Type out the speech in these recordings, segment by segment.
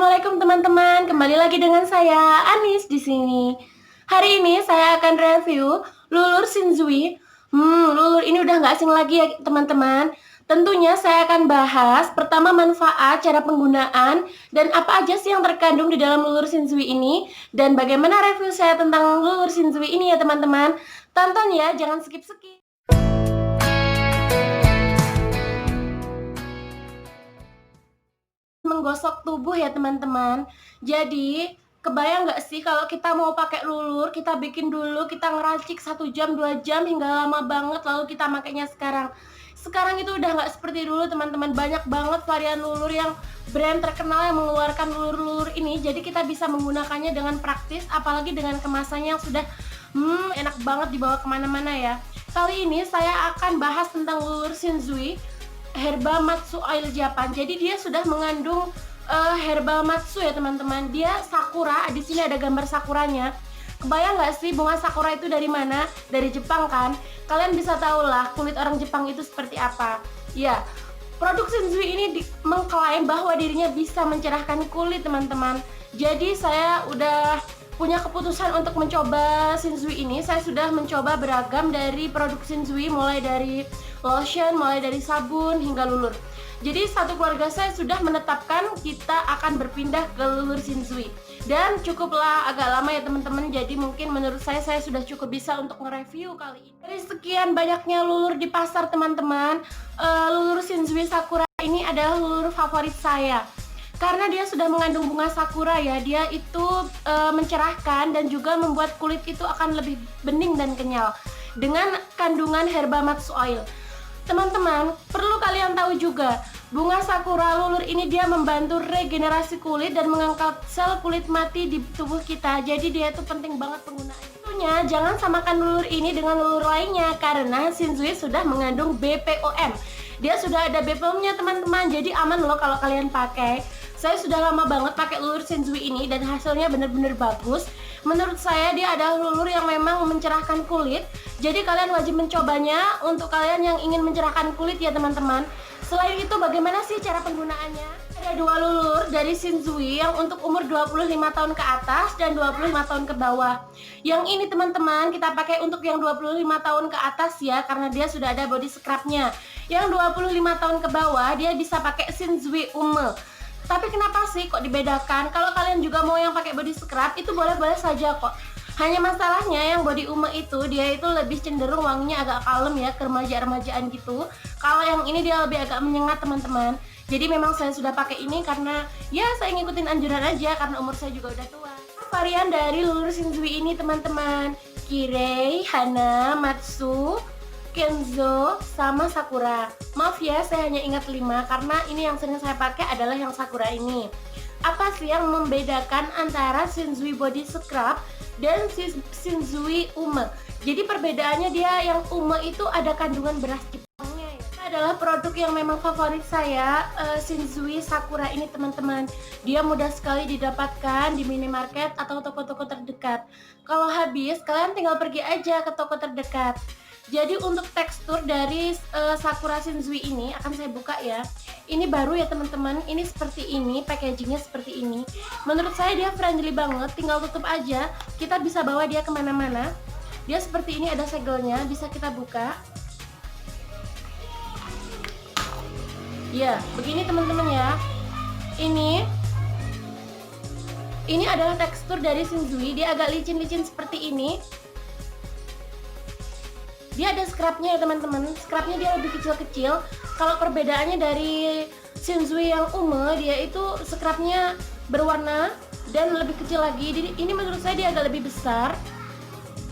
Assalamualaikum teman-teman, kembali lagi dengan saya Anis di sini. Hari ini saya akan review Lulur Shinzui. Lulur ini udah nggak asing lagi ya teman-teman. Tentunya saya akan bahas pertama manfaat, cara penggunaan, dan apa aja sih yang terkandung di dalam Lulur Shinzui ini, dan bagaimana review saya tentang Lulur Shinzui ini ya teman-teman. Tonton ya, jangan skip-skip. Menggosok tubuh ya teman-teman. Jadi kebayang nggak sih kalau kita mau pakai lulur, kita bikin dulu, kita ngeracik 1 jam 2 jam hingga lama banget, lalu kita makainya sekarang itu udah nggak seperti dulu teman-teman. Banyak banget varian lulur yang brand terkenal yang mengeluarkan lulur-lulur ini, jadi kita bisa menggunakannya dengan praktis, apalagi dengan kemasannya yang sudah enak banget dibawa kemana-mana ya. Kali ini saya akan bahas tentang lulur Shinzui Herba Matsu Oil Japan. Jadi dia sudah mengandung herbal matsu ya teman-teman. Dia sakura, di sini ada gambar sakuranya. Kebayang nggak sih bunga sakura itu dari mana? Dari Jepang kan? Kalian bisa tahu lah kulit orang Jepang itu seperti apa. Ya, produk Shinzui ini mengklaim bahwa dirinya bisa mencerahkan kulit teman-teman. Jadi saya udah punya keputusan untuk mencoba Shinzui ini. Saya sudah mencoba beragam dari produk Shinzui, mulai dari lotion, mulai dari sabun hingga lulur. Jadi satu keluarga saya sudah menetapkan kita akan berpindah ke lulur Shinzui. Dan cukuplah agak lama ya teman-teman. Jadi mungkin menurut saya sudah cukup bisa untuk nge-review kali ini. Dari sekian banyaknya lulur di pasar teman-teman, lulur Shinzui Sakura ini adalah lulur favorit saya. Karena dia sudah mengandung bunga sakura ya, dia itu mencerahkan dan juga membuat kulit itu akan lebih bening dan kenyal dengan kandungan herba matsu oil. Teman-teman, perlu kalian tahu juga, bunga sakura lulur ini dia membantu regenerasi kulit dan mengangkat sel kulit mati di tubuh kita. Jadi dia itu penting banget penggunaannya. Tentunya jangan samakan lulur ini dengan lulur lainnya karena Shinzui sudah mengandung BPOM. Dia sudah ada BPOM-nya teman-teman, jadi aman loh kalau kalian pakai. Saya sudah lama banget pakai lulur Shinzui ini dan hasilnya bener-bener bagus. Menurut saya dia adalah lulur yang memang mencerahkan kulit. Jadi kalian wajib mencobanya untuk kalian yang ingin mencerahkan kulit ya teman-teman. Selain itu bagaimana sih cara penggunaannya? Ada 2 lulur dari Shinzui yang untuk umur 25 tahun ke atas dan 25 tahun ke bawah. Yang ini teman-teman kita pakai untuk yang 25 tahun ke atas ya, karena dia sudah ada body scrubnya. Yang 25 tahun ke bawah dia bisa pakai Shinzui Ume. Tapi kenapa sih kok dibedakan? Kalau kalian juga mau yang pakai body scrub itu boleh-boleh saja kok. Hanya masalahnya yang body ume itu dia itu lebih cenderung wanginya agak kalem ya, ke remaja-remajaan gitu. Kalau yang ini dia lebih agak menyengat teman-teman. Jadi memang saya sudah pakai ini karena ya saya ngikutin anjuran aja karena umur saya juga udah tua. Varian dari lulur Shinzui ini teman-teman, Kirei, Hana, Matsu, Kenzo, sama Sakura. Maaf ya, saya hanya ingat 5 karena ini yang sering saya pakai adalah yang Sakura ini. Apa sih yang membedakan antara Shinzui Body Scrub dan Shinzui Ume? Jadi perbedaannya dia yang Ume itu ada kandungan beras Jepangnya ya. Ini adalah produk yang memang favorit saya, Shinzui Sakura ini teman-teman. Dia mudah sekali didapatkan di minimarket atau toko-toko terdekat. Kalau habis, kalian tinggal pergi aja ke toko terdekat. Jadi untuk tekstur dari Sakura Shinzui ini akan saya buka ya. Ini baru ya teman-teman. Ini seperti ini, packagingnya seperti ini. Menurut saya dia friendly banget. Tinggal tutup aja. Kita bisa bawa dia kemana-mana. Dia seperti ini, ada segelnya, bisa kita buka. Ya, begini teman-teman ya. Ini adalah tekstur dari Shinzui. Dia agak licin-licin seperti ini. Dia ada scrubnya ya teman-teman. Scrubnya dia lebih kecil-kecil. Kalau perbedaannya dari Shinzui yang Ume, dia itu scrubnya berwarna dan lebih kecil lagi. Jadi ini menurut saya dia agak lebih besar.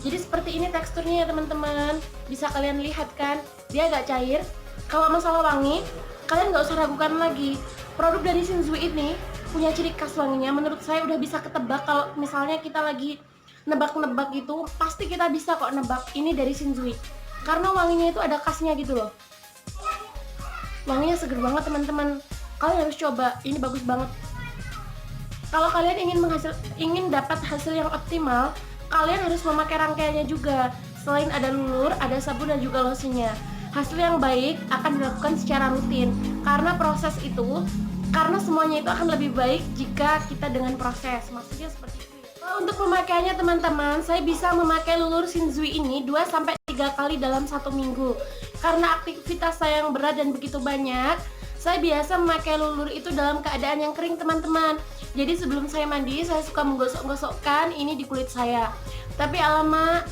Jadi seperti ini teksturnya ya teman-teman. Bisa kalian lihat kan, dia agak cair. Kalau masalah wangi, kalian nggak usah ragukan lagi. Produk dari Shinzui ini punya ciri khas wanginya. Menurut saya udah bisa ketebak kalau misalnya kita lagi nebak-nebak gitu, pasti kita bisa kok nebak ini dari Shinzui. Karena wanginya itu ada khasnya gitu loh. Wanginya seger banget teman-teman. Kalian harus coba, ini bagus banget. Kalau kalian ingin dapat hasil yang optimal, kalian harus memakai rangkaiannya juga. Selain ada lulur, ada sabun dan juga lotionnya. Hasil yang baik akan dilakukan secara rutin. Karena proses itu karena semuanya itu akan lebih baik jika kita dengan proses, maksudnya seperti itu ya. Untuk pemakaiannya teman-teman, saya bisa memakai lulur Shinzui ini 2-3 kali dalam 1 minggu. Karena aktivitas saya yang berat dan begitu banyak, saya biasa memakai lulur itu dalam keadaan yang kering teman-teman. Jadi sebelum saya mandi, saya suka menggosok-gosokkan ini di kulit saya. Tapi alamak,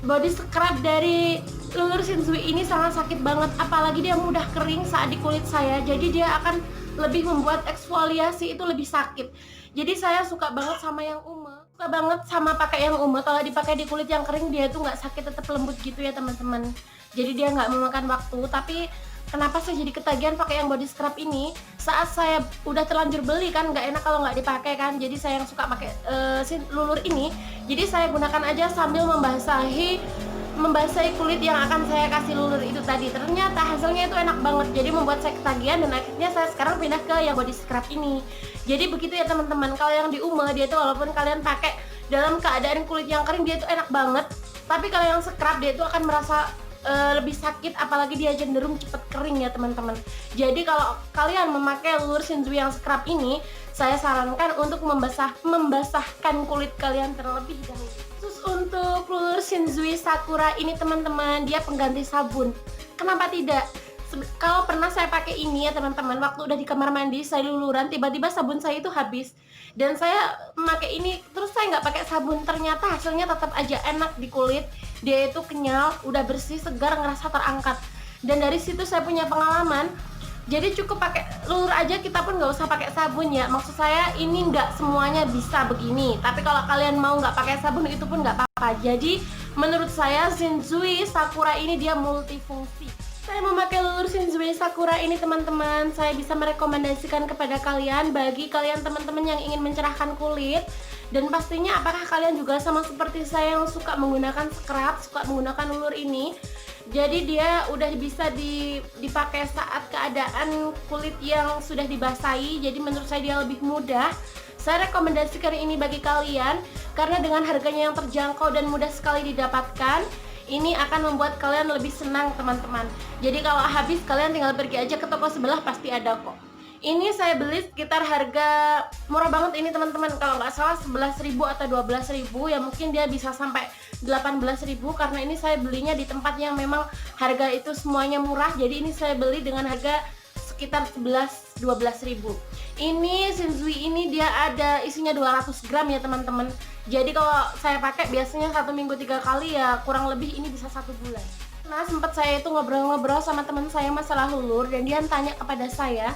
body scrub dari lulur Shinzui ini sangat sakit banget, apalagi dia mudah kering saat di kulit saya. Jadi dia akan lebih membuat eksfoliasi itu lebih sakit. Jadi saya suka banget sama yang ume, suka banget sama pakai yang ume. Kalau dipakai di kulit yang kering dia itu nggak sakit, tetap lembut gitu ya teman-teman. Jadi dia nggak memakan waktu. Tapi kenapa saya jadi ketagihan pakai yang body scrub ini? Saat saya udah terlanjur beli kan, nggak enak kalau nggak dipakai kan. Jadi saya yang suka pakai lulur ini. Jadi saya gunakan aja sambil membasahi kulit yang akan saya kasih lulur itu tadi. Ternyata hasilnya itu enak banget, jadi membuat saya ketagihan dan akhirnya saya sekarang pindah ke yang body scrub ini. Jadi begitu ya teman-teman. Kalau yang di ume dia itu walaupun kalian pakai dalam keadaan kulit yang kering dia itu enak banget, tapi kalau yang scrub dia itu akan merasa lebih sakit, apalagi dia cenderung cepet kering ya teman-teman. Jadi kalau kalian memakai lulur Shinzui yang scrub ini, saya sarankan untuk membasahkan kulit kalian terlebih dahulu. Khusus untuk lulur Shinzui Sakura ini teman-teman, dia pengganti sabun. Kenapa tidak? Kalau pernah saya pakai ini ya teman-teman, waktu udah di kamar mandi saya luluran, tiba-tiba sabun saya itu habis dan saya memakai ini terus saya nggak pakai sabun, ternyata hasilnya tetap aja enak di kulit. Dia itu kenyal, udah bersih, segar, ngerasa terangkat. Dan dari situ saya punya pengalaman. Jadi cukup pakai lulur aja, kita pun nggak usah pakai sabun ya. Maksud saya ini nggak semuanya bisa begini. Tapi kalau kalian mau nggak pakai sabun itu pun nggak apa-apa. Jadi menurut saya Shinzui Sakura ini dia multifungsi. Saya memakai lulur Shinzui Sakura ini teman-teman, saya bisa merekomendasikan kepada kalian bagi kalian teman-teman yang ingin mencerahkan kulit. Dan pastinya apakah kalian juga sama seperti saya yang suka menggunakan scrub, suka menggunakan lulur ini. Jadi dia udah bisa dipakai saat keadaan kulit yang sudah dibasahi. Jadi menurut saya dia lebih mudah. Saya rekomendasikan ini bagi kalian karena dengan harganya yang terjangkau dan mudah sekali didapatkan, ini akan membuat kalian lebih senang teman-teman. Jadi kalau habis kalian tinggal pergi aja ke toko sebelah, pasti ada kok. Ini saya beli sekitar harga murah banget ini teman-teman, kalau nggak salah 11.000 atau 12.000 ya, mungkin dia bisa sampai 18.000 karena ini saya belinya di tempat yang memang harga itu semuanya murah. Jadi ini saya beli dengan harga sekitar 11-12.000. Ini Shinzui ini dia ada isinya 200 gram ya teman-teman. Jadi kalau saya pakai biasanya 1 minggu 3 kali ya, kurang lebih ini bisa 1 bulan. Nah sempat saya itu ngobrol-ngobrol sama teman saya masalah lulur dan dia tanya kepada saya,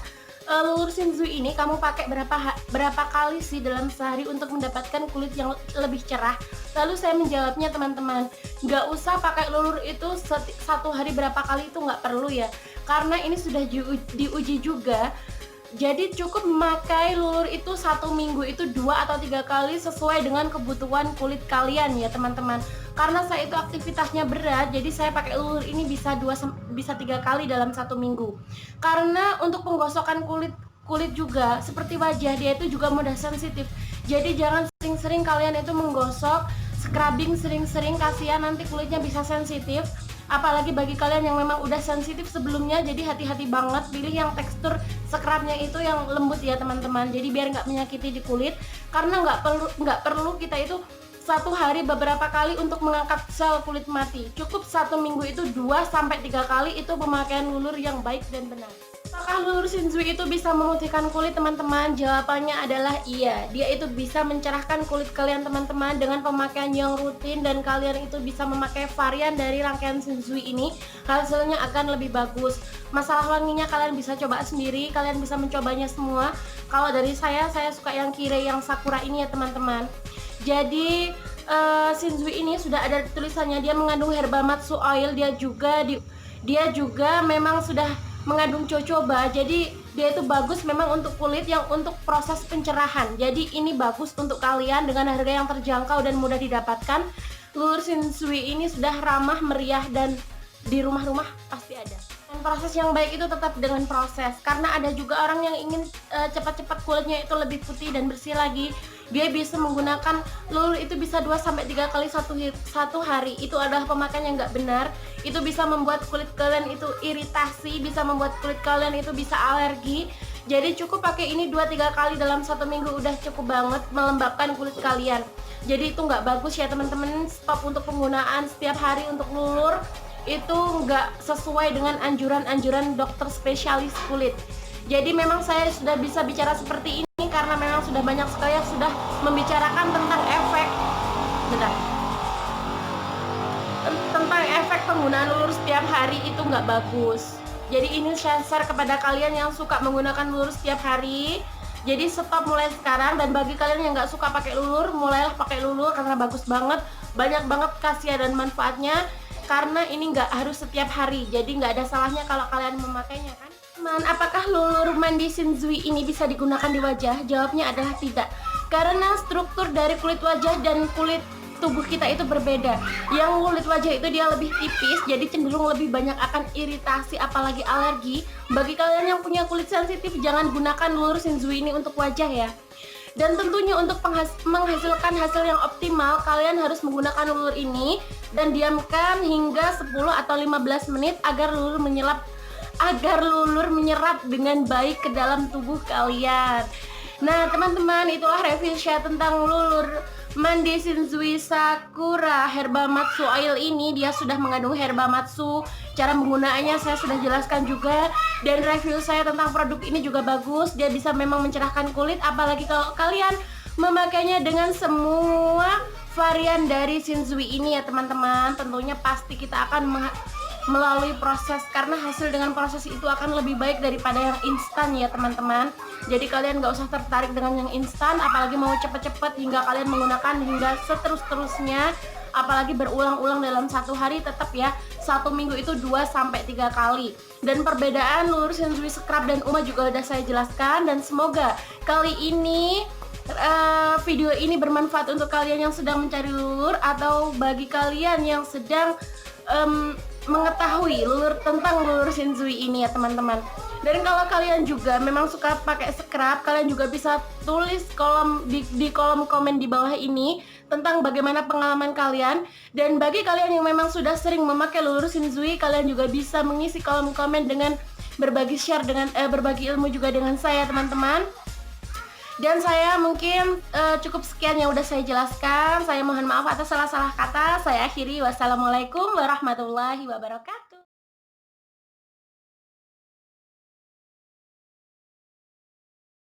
lulur Shinzui ini kamu pakai berapa kali sih dalam sehari untuk mendapatkan kulit yang lebih cerah? Lalu saya menjawabnya teman-teman, nggak usah pakai lulur itu satu hari berapa kali, itu nggak perlu ya, karena ini sudah diuji juga. Jadi cukup memakai lulur itu 1 minggu itu 2 atau 3 kali sesuai dengan kebutuhan kulit kalian ya teman-teman. Karena saya itu aktivitasnya berat, jadi saya pakai lulur ini bisa 3 kali dalam 1 minggu. Karena untuk penggosokan kulit juga seperti wajah, dia itu juga mudah sensitif. Jadi jangan sering-sering kalian itu menggosok, scrubbing sering-sering, kasihan nanti kulitnya bisa sensitif. Apalagi bagi kalian yang memang udah sensitif sebelumnya, jadi hati-hati banget pilih yang tekstur scrubnya itu yang lembut ya teman-teman. Jadi biar nggak menyakiti di kulit, karena nggak perlu kita itu 1 hari beberapa kali untuk mengangkat sel kulit mati. Cukup 1 minggu itu 2-3 kali itu pemakaian lulur yang baik dan benar. Apakah lulur Shinzui itu bisa memutihkan kulit teman-teman? Jawabannya adalah iya. Dia itu bisa mencerahkan kulit kalian teman-teman dengan pemakaian yang rutin, dan kalian itu bisa memakai varian dari rangkaian Shinzui ini, hasilnya akan lebih bagus. Masalah wanginya kalian bisa coba sendiri, kalian bisa mencobanya semua. Kalau dari saya suka yang Kirei yang Sakura ini ya teman-teman. Jadi Shinzui ini sudah ada tulisannya, dia mengandung herbamatsu oil, dia juga memang sudah mengandung jojoba. Jadi dia itu bagus memang untuk kulit yang untuk proses pencerahan. Jadi ini bagus untuk kalian dengan harga yang terjangkau dan mudah didapatkan. Lulur Shinzui ini sudah ramah, meriah, dan di rumah-rumah pasti ada. Dan proses yang baik itu tetap dengan proses, karena ada juga orang yang ingin cepat-cepat kulitnya itu lebih putih dan bersih lagi. Dia bisa menggunakan lulur itu bisa 2-3 kali satu hari. Itu adalah pemakaian yang nggak benar. Itu bisa membuat kulit kalian itu iritasi, bisa membuat kulit kalian itu bisa alergi. Jadi cukup pakai ini 2-3 kali dalam 1 minggu udah cukup banget melembabkan kulit kalian. Jadi itu nggak bagus ya teman-teman. Stop untuk penggunaan setiap hari untuk lulur, itu nggak sesuai dengan anjuran-anjuran dokter spesialis kulit. Jadi memang saya sudah bisa bicara seperti ini karena memang sudah banyak sekali yang sudah membicarakan tentang efek penggunaan lulur setiap hari itu nggak bagus. Jadi ini saya share kepada kalian yang suka menggunakan lulur setiap hari. Jadi stop mulai sekarang, dan bagi kalian yang nggak suka pakai lulur, mulailah pakai lulur karena bagus banget, banyak banget khasiat dan manfaatnya. Karena ini nggak harus setiap hari, jadi nggak ada salahnya kalau kalian memakainya kan. Teman, apakah lulur mandi Shinzui ini bisa digunakan di wajah? Jawabnya adalah tidak. Karena struktur dari kulit wajah dan kulit tubuh kita itu berbeda. Yang kulit wajah itu dia lebih tipis, jadi cenderung lebih banyak akan iritasi apalagi alergi. Bagi kalian yang punya kulit sensitif, jangan gunakan lulur Shinzui ini untuk wajah ya. Dan tentunya untuk menghasilkan hasil yang optimal, kalian harus menggunakan lulur ini dan diamkan hingga 10 atau 15 menit agar lulur menyerap dengan baik ke dalam tubuh kalian. Nah teman-teman, itulah review saya tentang lulur mandi Shinzui Sakura Herba Matsu Oil ini. Dia sudah mengandung herba matsu. Cara penggunaannya saya sudah jelaskan juga, dan review saya tentang produk ini juga bagus. Dia bisa memang mencerahkan kulit, apalagi kalau kalian memakainya dengan semua varian dari Shinzui ini ya teman-teman. Tentunya pasti kita akan melalui proses, karena hasil dengan proses itu akan lebih baik daripada yang instan ya teman-teman. Jadi kalian gak usah tertarik dengan yang instan, apalagi mau cepet-cepet hingga kalian menggunakan hingga seterus-terusnya, apalagi berulang-ulang dalam 1 hari. Tetap ya, 1 minggu itu 2-3 kali. Dan perbedaan lulur Shinzui Scrub dan Uma juga udah saya jelaskan, dan semoga kali ini video ini bermanfaat untuk kalian yang sedang mencari lulur, atau bagi kalian yang sedang mengetahui tentang lulur Shinzui ini ya teman-teman. Dan kalau kalian juga memang suka pakai scrub, kalian juga bisa tulis di kolom komen di bawah ini tentang bagaimana pengalaman kalian. Dan bagi kalian yang memang sudah sering memakai lulur Shinzui, kalian juga bisa mengisi kolom komen dengan berbagi berbagi ilmu juga dengan saya teman-teman. Dan saya mungkin cukup sekian yang udah saya jelaskan. Saya mohon maaf atas salah-salah kata. Saya akhiri. Wassalamualaikum warahmatullahi wabarakatuh.